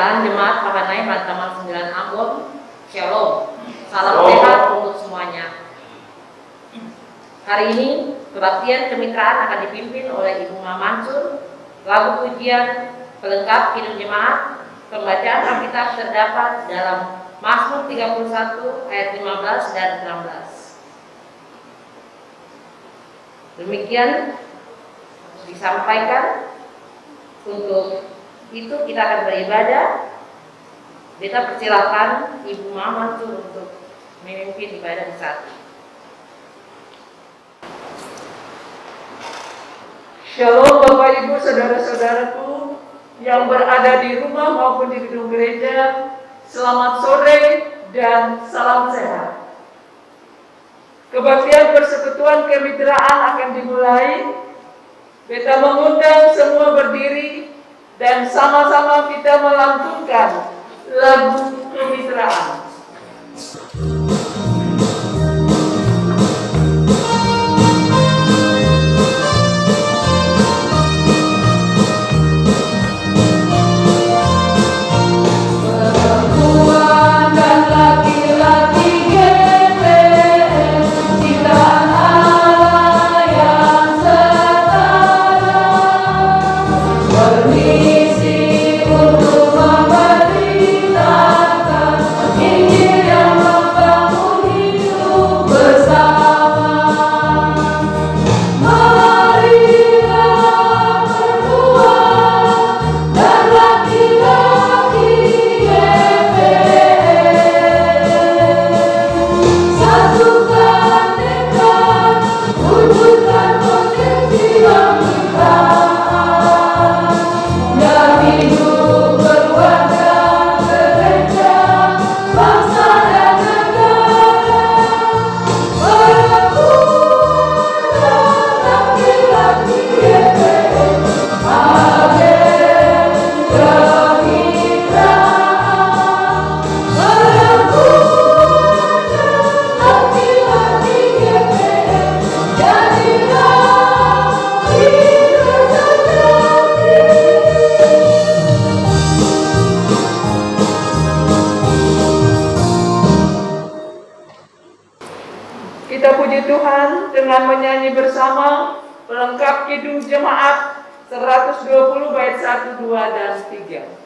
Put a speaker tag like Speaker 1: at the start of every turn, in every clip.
Speaker 1: Jalan Jemaat Pakanai Bantaman 9 Ambon, Shalom. Salam sehat untuk semuanya. Hari ini kebaktian kemitraan akan dipimpin oleh Ibu Mansur. Lagu pujian pelengkap hidup jemaat. Pembacaan Alkitab terdapat dalam Mazmur 31 ayat 15 dan 16. Demikian disampaikan. Untuk itu kita akan beribadah. Kita persilakan Ibu Mansur untuk memimpin ibadah di saat ini.
Speaker 2: Shalom Bapak Ibu saudara-saudaraku yang berada di rumah maupun di gedung gereja. Selamat sore dan salam sehat. Kebaktian persekutuan kemitraan akan dimulai. Kita mengundang semua berdiri dan sama-sama kita melantunkan lagu kemitraan. Tuhan dengan menyanyi bersama pelengkap kidung jemaat 120 bait 1, 2, dan 3.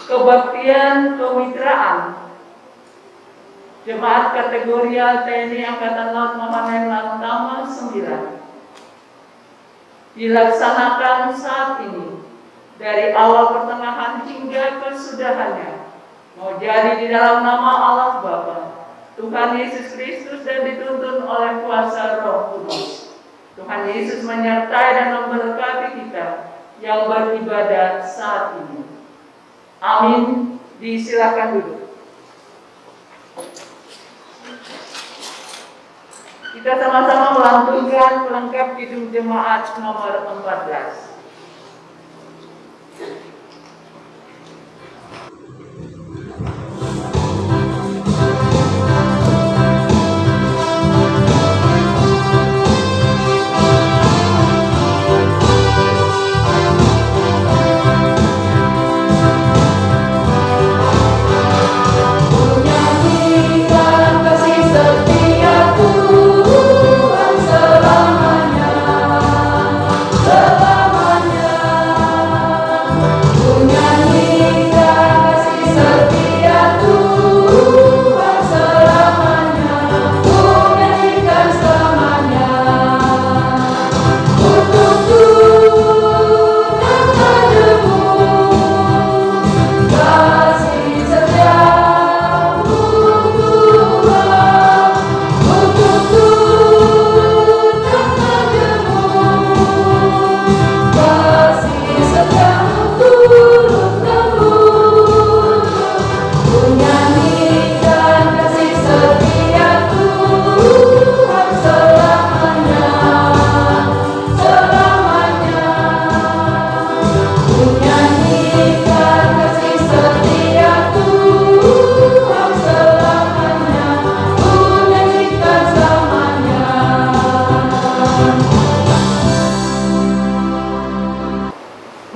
Speaker 2: Kebaktian kemitraan Jemaat Kategorial TNI Angkatan Laut Mamanen Lantamal 9 dilaksanakan saat ini dari awal pertengahan hingga kesudahannya mau jadi di dalam nama Allah Bapa, Tuhan Yesus Kristus, dan dituntun oleh kuasa Roh Kudus. Tuhan Yesus menyertai dan memberkati kita yang beribadah saat ini. Amin. Disilakan duduk. Kita sama-sama melantunkan pelengkap Kidung Jemaat nomor 14.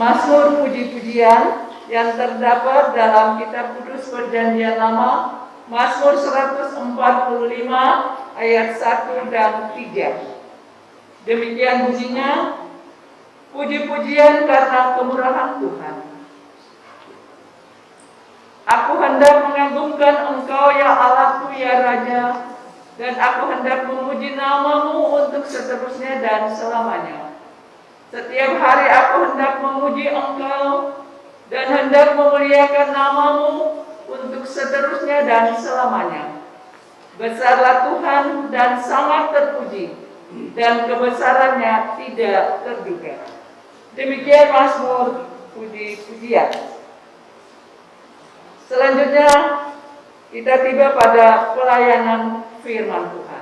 Speaker 2: Mazmur puji-pujian yang terdapat dalam Kitab Kudus Perjanjian Lama, Mazmur 145 ayat 1 dan 3. Demikian bunyinya, puji-pujian karena kemurahan Tuhan. Aku hendak mengagungkan Engkau ya Allahku ya Raja, dan aku hendak memuji namamu untuk seterusnya dan selamanya. Setiap hari aku hendak memuji Engkau dan hendak memuliakan namamu untuk seterusnya dan selamanya. Besarlah Tuhan dan sangat terpuji, dan kebesarannya tidak terduga. Demikian Mazmur puji-pujian. Selanjutnya kita tiba pada pelayanan firman Tuhan.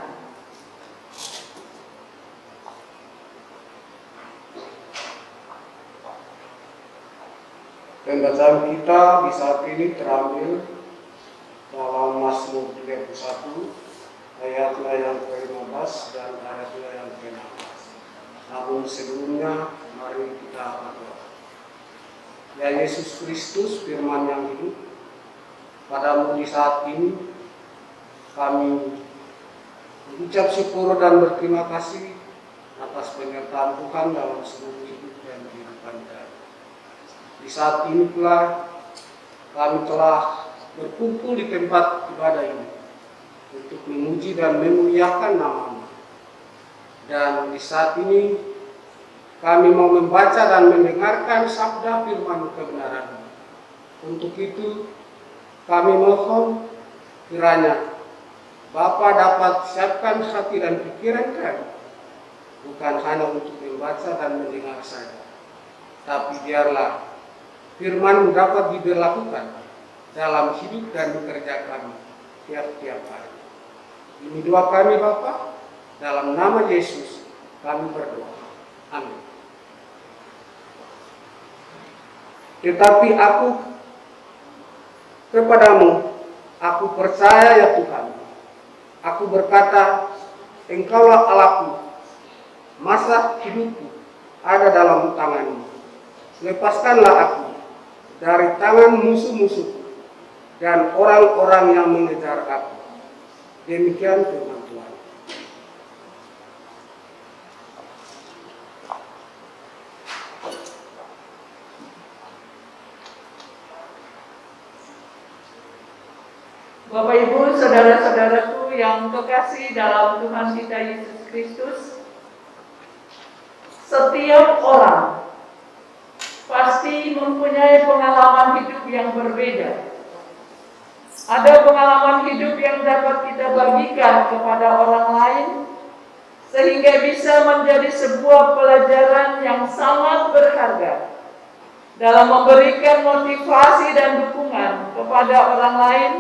Speaker 3: Pembacaan kita di saat ini terambil dalam Mazmur 31 ayatnya yang ke-15 dan ayatnya yang ke-16. Namun sebelumnya mari kita berdoa. Ya Yesus Kristus, firman yang hidup, padamu di saat ini kami mengucap syukur dan berterima kasih atas penyertaan Tuhan dalam seluruh hidup dan kehidupan kami. Di saat ini pula kami telah berkumpul di tempat ibadah ini untuk memuji dan memuliakan nama-Mu. Dan di saat ini kami mau membaca dan mendengarkan sabda firman kebenaran. Untuk itu kami mohon kiranya Bapa dapat siapkan hati dan pikiran kami, bukan hanya untuk membaca dan mendengar saja, tapi biarlah firman-Mu dapat diberlakukan dalam hidup dan bekerja kami tiap-tiap hari. Ini doa kami Bapa, dalam nama Yesus kami berdoa. Amin. Tetapi kepadamu aku percaya ya Tuhan. Aku berkata, Engkaulah Allahku, masa hidupku ada dalam tangan-Mu. Lepaskanlah aku dari tangan musuh-musuhku dan orang-orang yang mengejar aku. Demikian firman Tuhan.
Speaker 2: Bapak Ibu, saudara-saudaraku yang kekasih dalam Tuhan kita Yesus Kristus, setiap orang pasti mempunyai pengalaman hidup yang berbeda. Ada pengalaman hidup yang dapat kita bagikan kepada orang lain, sehingga bisa menjadi sebuah pelajaran yang sangat berharga dalam memberikan motivasi dan dukungan kepada orang lain,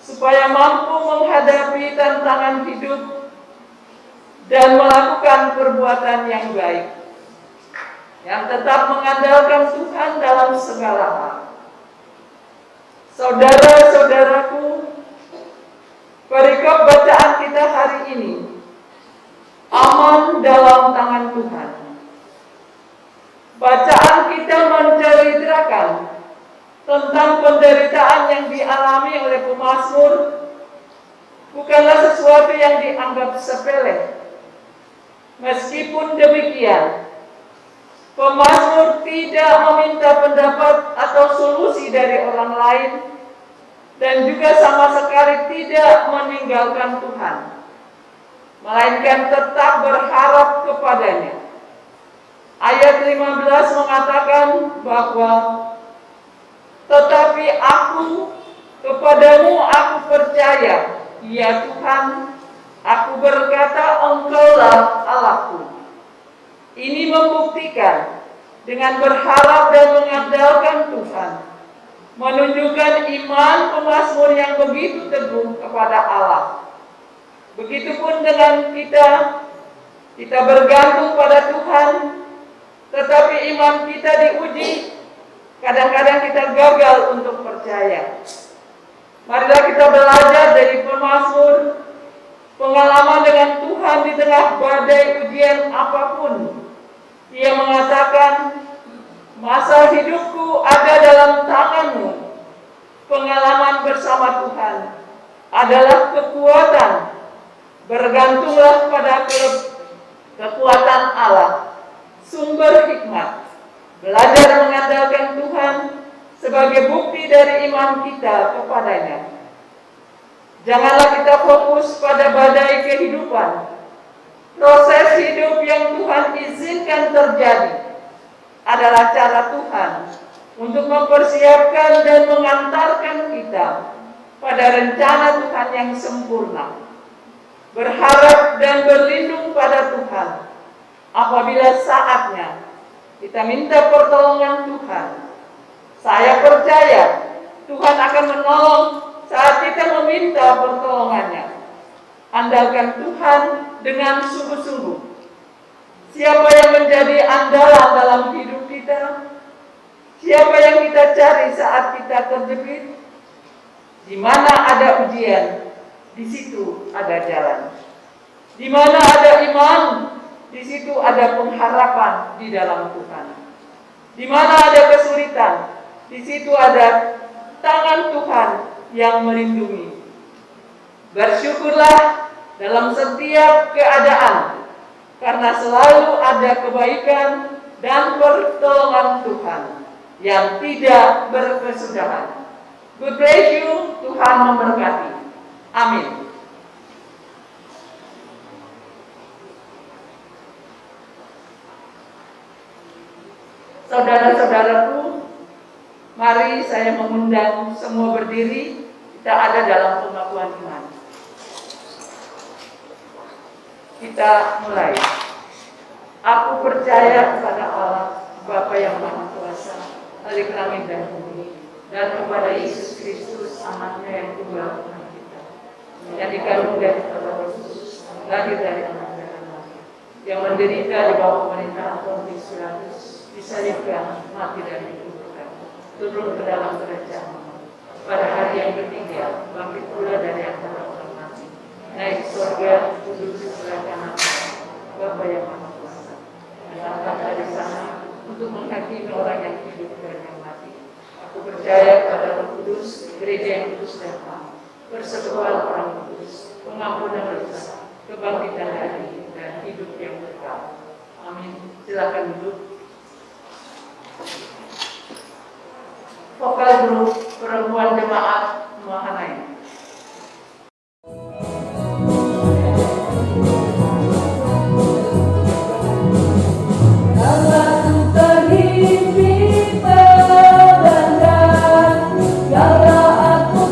Speaker 2: supaya mampu menghadapi tantangan hidup dan melakukan perbuatan yang baik, yang tetap mengandalkan Tuhan dalam segala hal. Saudara-saudaraku, perikop bacaan kita hari ini, aman dalam tangan Tuhan. Bacaan kita menceritakan tentang penderitaan yang dialami oleh pemazmur, bukanlah sesuatu yang dianggap sepele. Meskipun demikian, pemazmur tidak meminta pendapat atau solusi dari orang lain, dan juga sama sekali tidak meninggalkan Tuhan, melainkan tetap berharap kepadanya. Ayat 15 mengatakan bahwa tetapi kepadamu aku percaya, ya Tuhan, aku berkata Engkaulah Allahku. Ini membuktikan dengan berharap dan mengandalkan Tuhan, menunjukkan iman pemazmur yang begitu teguh kepada Allah. Begitupun dengan kita bergantung pada Tuhan, tetapi iman kita diuji. Kadang-kadang kita gagal untuk percaya. Marilah kita belajar dari pemazmur, pengalaman dengan Tuhan di tengah badai ujian apapun. Ia mengatakan, masa hidupku ada dalam tangan-Mu. Pengalaman bersama Tuhan adalah kekuatan. Bergantunglah pada kekuatan Allah, sumber hikmat. Belajar mengandalkan Tuhan sebagai bukti dari iman kita kepadanya. Janganlah kita fokus pada badai kehidupan. Proses hidup yang Tuhan izinkan terjadi adalah cara Tuhan untuk mempersiapkan dan mengantarkan kita pada rencana Tuhan yang sempurna. Berharap dan berlindung pada Tuhan apabila saatnya kita minta pertolongan Tuhan. Saya percaya Tuhan akan menolong saat kita meminta pertolongannya. Andalkan Tuhan dengan sungguh-sungguh. Siapa yang menjadi andalan dalam hidup kita? Siapa yang kita cari saat kita terjepit? Di mana ada ujian, di situ ada jalan. Di mana ada iman, di situ ada pengharapan di dalam Tuhan. Di mana ada kesulitan, di situ ada tangan Tuhan yang melindungi. Bersyukurlah dalam setiap keadaan, karena selalu ada kebaikan dan pertolongan Tuhan yang tidak berkesudahan. God bless you, Tuhan memberkati. Amin. Saudara-saudaraku, mari saya mengundang semua berdiri. Kita ada dalam pengakuan iman. Kita mulai. Aku percaya kepada Allah, Bapa yang Maha Kuasa, Hari langit dan bumi, dan kepada Yesus Kristus, anaknya yang tunggal Tuhan kita, yang dikandung dari Roh Kudus, lahir dari anak darah Maria, yang menderita di bawah pemerintahan Pontius Pilatus, disalibkan, mati dan dikuburkan, turun ke dalam kerajaan, pada hari yang ketiga bangkit pula dari antara orang mati, naik ke surga, duduk di sebelah kanan Bapa yang Maha Kuasa, dan akan dari sana untuk menghakimi orang yang hidup dan yang mati. Aku percaya kepada Roh Kudus, gereja yang kudus dan am, persekutuan orang kudus, pengampunan dosa, kebangkitan hari dan hidup yang kekal. Amin. Silakan duduk. Vokal grup perempuan jemaat Mahanaim.
Speaker 4: Terhimpit pedangkan, segala aku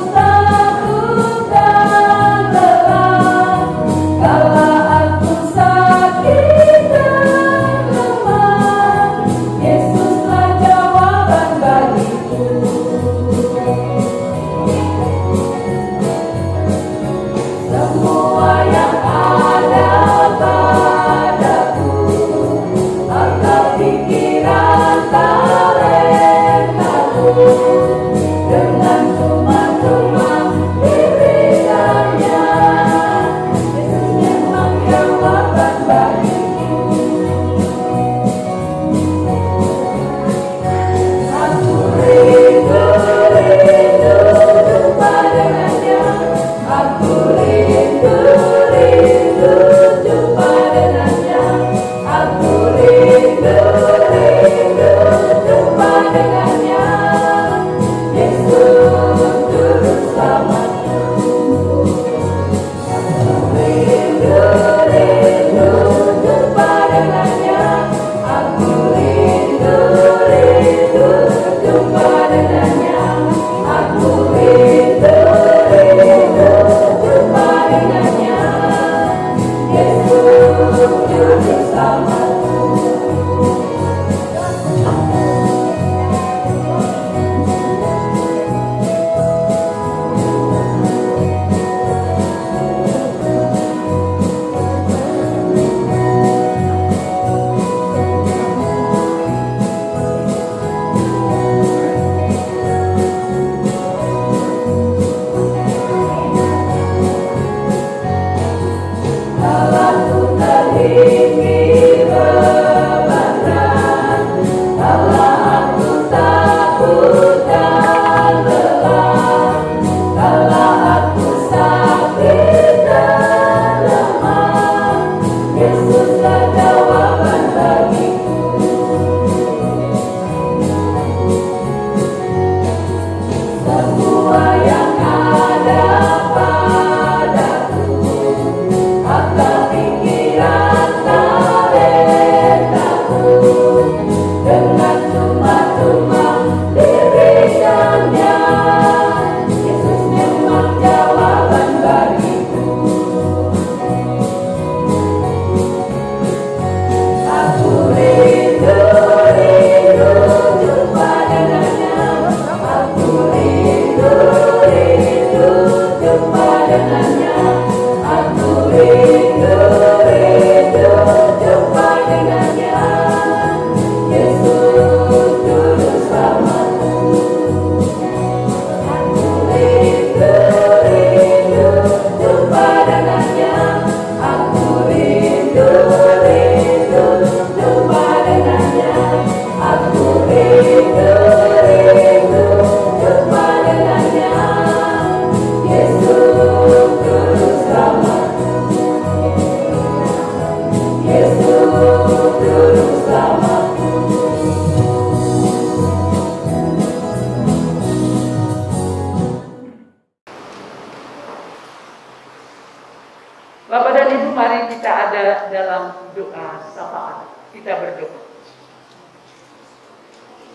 Speaker 2: Bapak dan Ibu, mari kita ada dalam doa syafaat. Kita berdoa.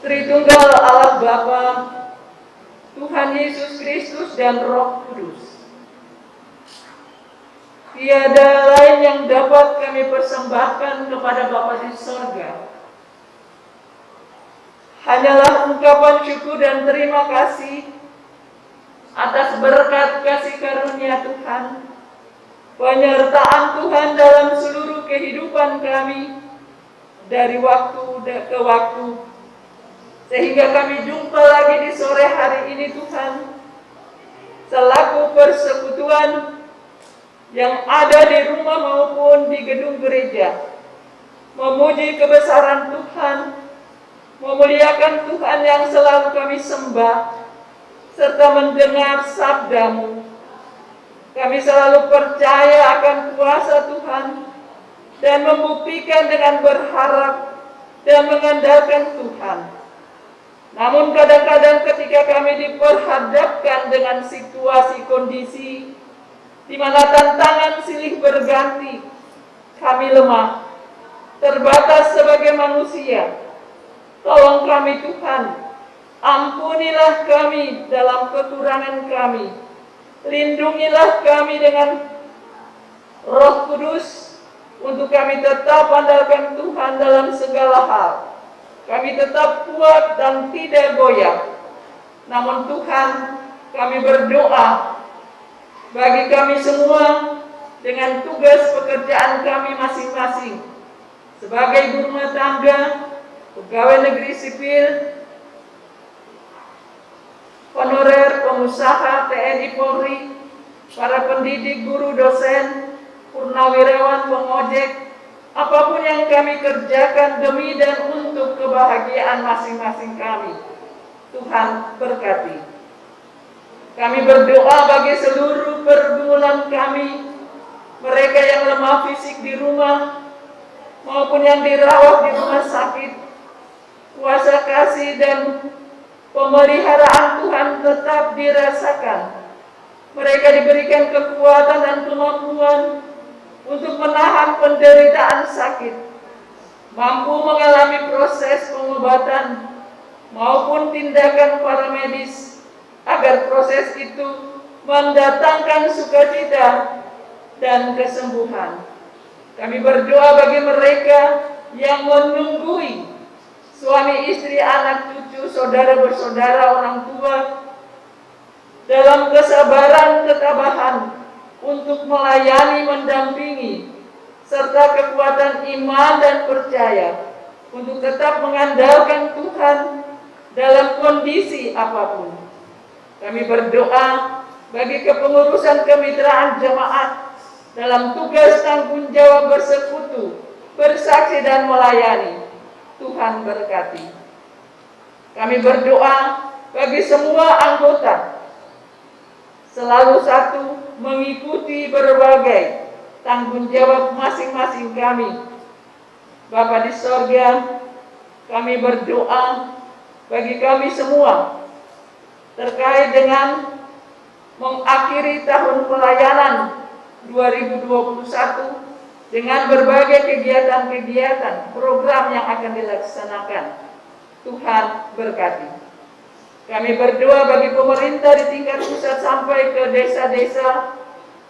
Speaker 2: Tritunggal Allah Bapa, Tuhan Yesus Kristus dan Roh Kudus. Tiada lain yang dapat kami persembahkan kepada Bapa di sorga. Hanyalah ungkapan syukur dan terima kasih atas berkat kasih karunia Tuhan, penyertaan Tuhan dalam seluruh kehidupan kami dari waktu ke waktu, sehingga kami jumpa lagi di sore hari ini Tuhan, selaku persekutuan yang ada di rumah maupun di gedung gereja, memuji kebesaran Tuhan, memuliakan Tuhan yang selalu kami sembah, serta mendengar sabda-Mu. Kami selalu percaya akan kuasa Tuhan dan membuktikan dengan berharap dan mengandalkan Tuhan. Namun kadang-kadang ketika kami diperhadapkan dengan situasi kondisi di mana tantangan silih berganti, kami lemah, terbatas sebagai manusia. Tolong kami Tuhan, ampunilah kami dalam kekurangan kami. Lindungilah kami dengan Roh Kudus untuk kami tetap andalkan Tuhan dalam segala hal. Kami tetap kuat dan tidak goyah. Namun Tuhan, kami berdoa bagi kami semua dengan tugas pekerjaan kami masing-masing sebagai ibu rumah tangga, pegawai negeri sipil, honorer, pengusaha, TNI Polri, para pendidik, guru, dosen, purnawirawan, pengojek, apapun yang kami kerjakan demi dan untuk kebahagiaan masing-masing kami. Tuhan berkati. Kami berdoa bagi seluruh pergumulan kami, mereka yang lemah fisik di rumah, maupun yang dirawat di rumah sakit. Kuasa kasih dan pemeliharaan Tuhan tetap dirasakan. Mereka diberikan kekuatan dan kemampuan untuk menahan penderitaan sakit, mampu mengalami proses pengobatan maupun tindakan paramedis, agar proses itu mendatangkan sukacita dan kesembuhan. Kami berdoa bagi mereka yang menunggui suami, istri, anak, cucu, saudara, bersaudara, orang tua dalam kesabaran, ketabahan untuk melayani, mendampingi, serta kekuatan iman dan percaya untuk tetap mengandalkan Tuhan dalam kondisi apapun. Kami berdoa bagi kepengurusan kemitraan jemaat dalam tugas tanggung jawab bersekutu, bersaksi dan melayani. Tuhan berkati. Kami berdoa bagi semua anggota selalu satu mengikuti berbagai tanggung jawab masing-masing kami. Bapa di sorga, kami berdoa bagi kami semua terkait dengan mengakhiri tahun pelayanan 2021 dengan berbagai kegiatan-kegiatan, program yang akan dilaksanakan. Tuhan berkati. Kami berdoa bagi pemerintah di tingkat pusat sampai ke desa-desa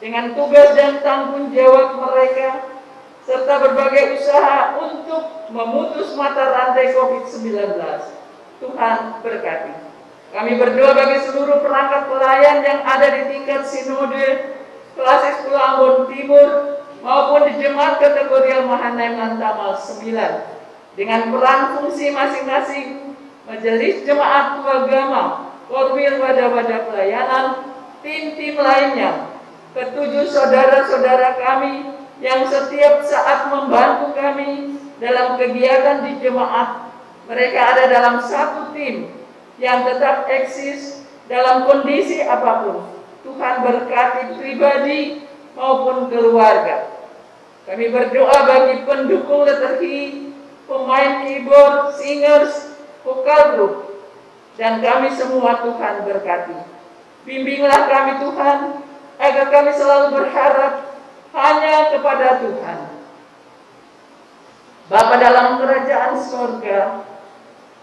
Speaker 2: dengan tugas dan tanggung jawab mereka, serta berbagai usaha untuk memutus mata rantai COVID-19. Tuhan berkati. Kami berdoa bagi seluruh perangkat pelayan yang ada di tingkat sinode, klasis Pulau Ambon Timur, maupun di jemaat kategorial Mahanaim Lantamal 9 dengan peran fungsi masing-masing, majelis jemaat agama, korwil wadah-wadah pelayanan, tim-tim lainnya, ketujuh saudara-saudara kami yang setiap saat membantu kami dalam kegiatan di jemaat. Mereka ada dalam satu tim yang tetap eksis dalam kondisi apapun. Tuhan berkati pribadi maupun keluarga. Kami berdoa bagi pendukung liturgi, pemain keyboard, singers, vokal group, dan kami semua. Tuhan berkati. Bimbinglah kami Tuhan, agar kami selalu berharap hanya kepada Tuhan. Bapa dalam kerajaan surga,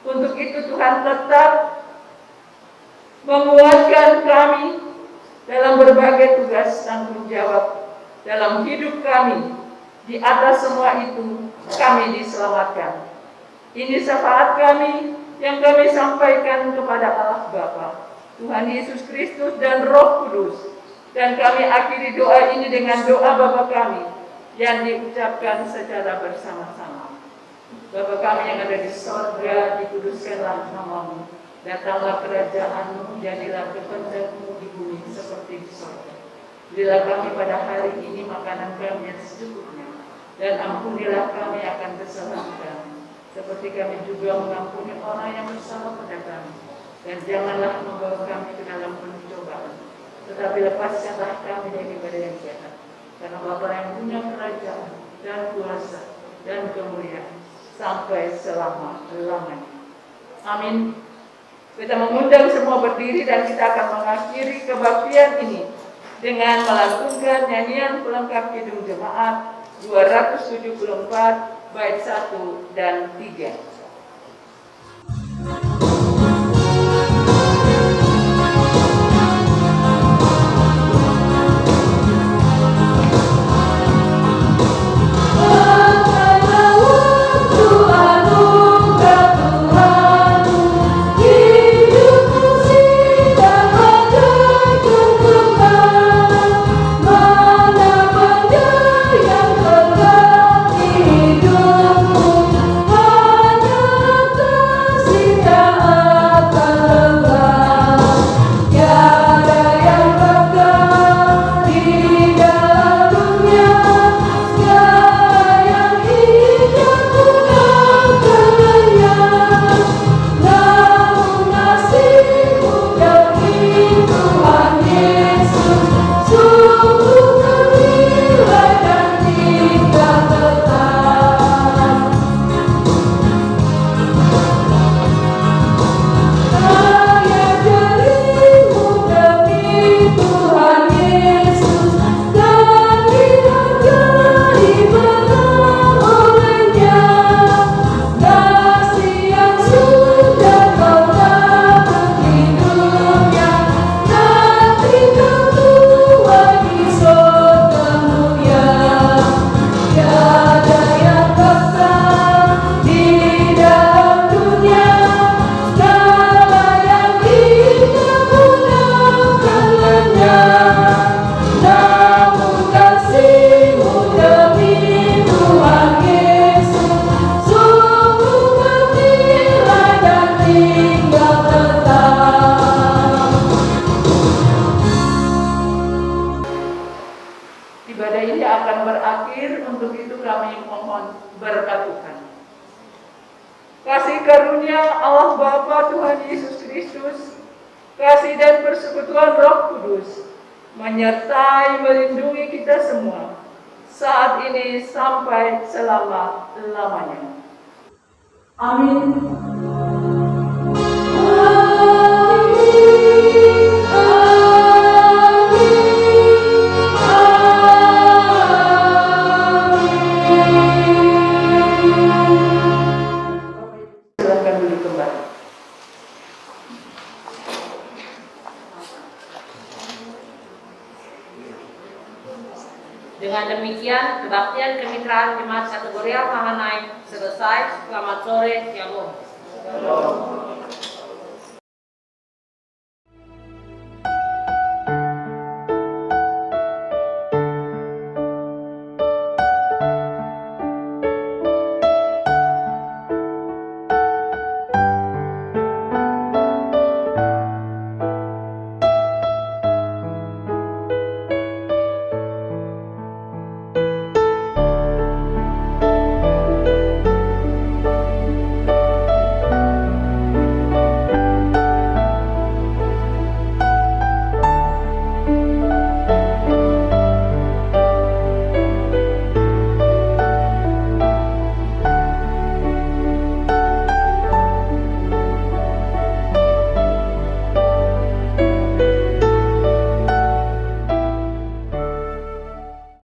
Speaker 2: untuk itu Tuhan tetap menguatkan kami dalam berbagai tugas tanggung jawab dalam hidup kami. Di atas semua itu kami diselamatkan. Ini syafaat kami yang kami sampaikan kepada Allah Bapa, Tuhan Yesus Kristus dan Roh Kudus. Dan kami akhiri doa ini dengan doa Bapa kami yang diucapkan secara bersama-sama. Bapa kami yang ada di sorga, dikuduskanlah namamu. Datanglah kerajaanmu, jadilah kehendakmu di bumi seperti di sorga. Berilah kami pada hari ini makanan kami yang secukupnya, dan ampunilah kami akan kesalahan kami, seperti kami juga mengampuni orang yang bersalah pada kami. Dan janganlah membawa kami ke dalam pencobaan, tetapi lepaskanlah kami daripada yang jahat. Karena Bapa yang punya kerajaan dan kuasa dan kemuliaan sampai selama-lamanya. Amin. Kita mengundang semua berdiri dan kita akan mengakhiri kebaktian ini dengan melantunkan nyanyian pelengkap Kidung Jemaat 274 bait 1 dan 3.
Speaker 4: Hidupku hanya
Speaker 2: akhir. Untuk itu kami mohon berkat Tuhan. Kasih karunia Allah Bapa Tuhan Yesus Kristus, kasih dan persekutuan Roh Kudus menyertai melindungi kita semua saat ini sampai selama-lamanya. Amin. Silakan duduk kembali.
Speaker 1: Dengan demikian, kebaktian kemitraan Jemaat Kategorial Mahanaim selesai. Selamat sore, Shalom.